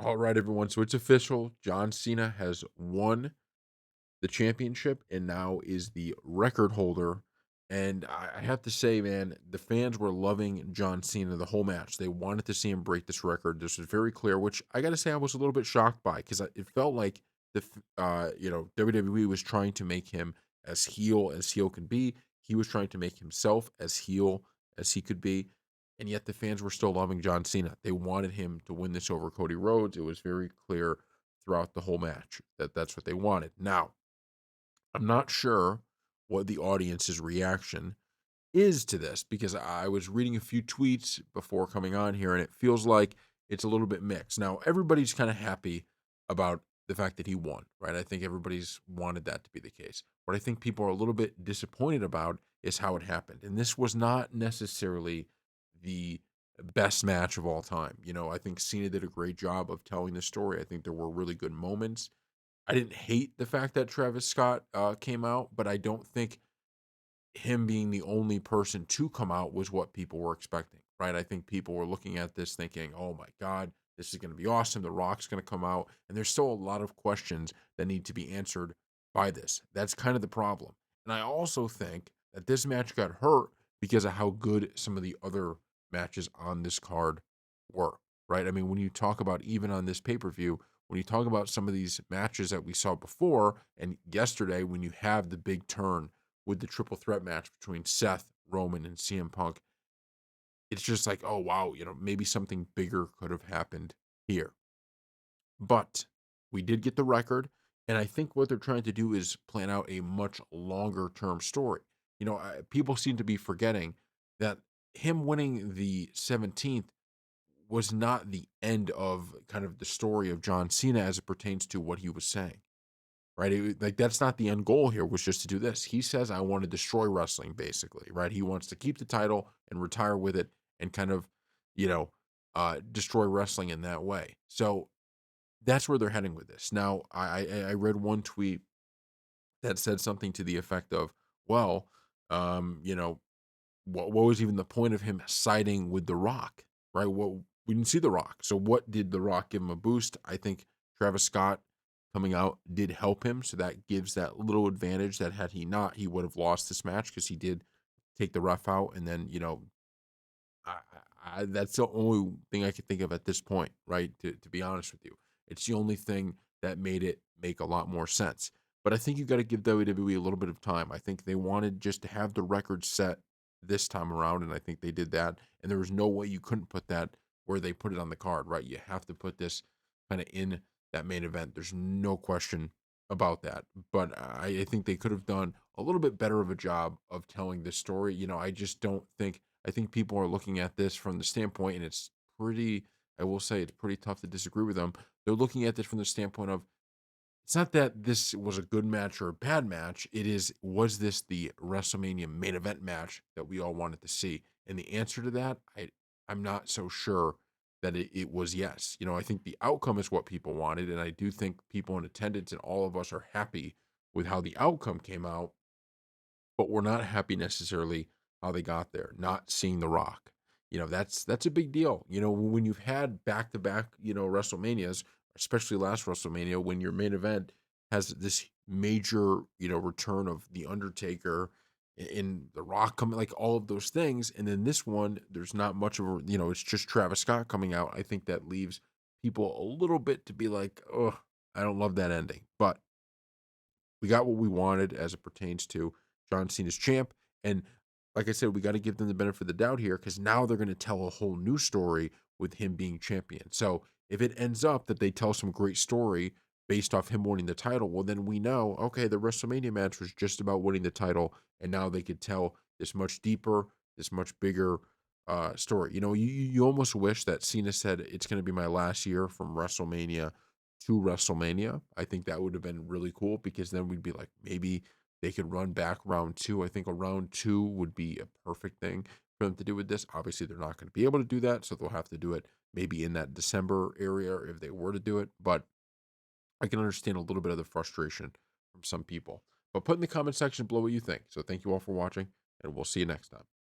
All right, everyone. So it's official. John Cena has won the championship and now is the record holder. And I have to say, man, the fans were loving John Cena the whole match. They wanted to see him break this record. This was very clear, which I got to say I was a little bit shocked by because it felt like WWE was trying to make him as heel can be. He was trying to make himself as heel as he could be, and yet the fans were still loving John Cena. They wanted him to win this over Cody Rhodes. It was very clear throughout the whole match that that's what they wanted. Now, I'm not sure what the audience's reaction is to this because I was reading a few tweets before coming on here and it feels like it's a little bit mixed. Now, everybody's kind of happy about the fact that he won, right? I think everybody's wanted that to be the case. What I think people are a little bit disappointed about is how it happened. And this was not necessarily the best match of all time. I think Cena did a great job of telling the story. I think there were really good moments. I didn't hate the fact that Travis Scott came out, but I don't think him being the only person to come out was what people were expecting, right? I think people were looking at this thinking, "Oh my god, this is going to be awesome. The Rock's going to come out." And there's still a lot of questions that need to be answered by this. That's kind of the problem. And I also think that this match got hurt because of how good some of the other matches on this card were, right? I mean, when you talk about even on this pay-per-view, when you talk about some of these matches that we saw before and yesterday when you have the big turn with the triple threat match between Seth, Roman, and CM Punk, it's just like, oh wow, maybe something bigger could have happened here. But we did get the record, and I think what they're trying to do is plan out a much longer term story. People seem to be forgetting that him winning the 17th was not the end of kind of the story of John Cena as it pertains to what he was saying. Right? Like that's not the end goal here was just to do this. He says I want to destroy wrestling basically, right? He wants to keep the title and retire with it and kind of, you know, destroy wrestling in that way. So that's where they're heading with this. Now, I read one tweet that said something to the effect of, well, you know, what was even the point of him siding with The Rock, right? Well, we didn't see The Rock. So what did The Rock give him a boost? I think Travis Scott coming out did help him. So that gives that little advantage that had he not, he would have lost this match because he did take the ref out. And then, that's the only thing I could think of at this point, right? To be honest with you, it's the only thing that made it make a lot more sense. But I think you got to give WWE a little bit of time. I think they wanted just to have the record set this time around, and I think they did that. And there was no way you couldn't put that where they put it on the card, right? You have to put this kind of in that main event. There's no question about that. But I think they could have done a little bit better of a job of telling this story. I just don't think I think people are looking at this from the standpoint, and it's pretty, I will say, it's pretty tough to disagree with them. They're looking at this from the standpoint of it's not that this was a good match or a bad match. It is, was this the WrestleMania main event match that we all wanted to see? And the answer to that, I'm not so sure that it was yes. I think the outcome is what people wanted. And I do think people in attendance and all of us are happy with how the outcome came out, but we're not happy necessarily how they got there, not seeing The Rock. That's a big deal. When you've had back to back, WrestleManias, especially last WrestleMania, when your main event has this major, return of The Undertaker in The Rock coming, like all of those things. And then this one, there's not much of a, it's just Travis Scott coming out. I think that leaves people a little bit to be like, oh, I don't love that ending. But we got what we wanted as it pertains to John Cena's champ. And like I said, we got to give them the benefit of the doubt here because now they're going to tell a whole new story with him being champion. So if it ends up that they tell some great story based off him winning the title, well, then we know, okay, the WrestleMania match was just about winning the title. And now they could tell this much deeper, this much bigger story. You almost wish that Cena said it's going to be my last year from WrestleMania to WrestleMania. I think that would have been really cool because then we'd be like, maybe they could run back round two. I think a round two would be a perfect thing for them to do with this. Obviously, they're not going to be able to do that, so they'll have to do it maybe in that December area if they were to do it. But I can understand a little bit of the frustration from some people. But put in the comment section below what you think. So thank you all for watching, and we'll see you next time.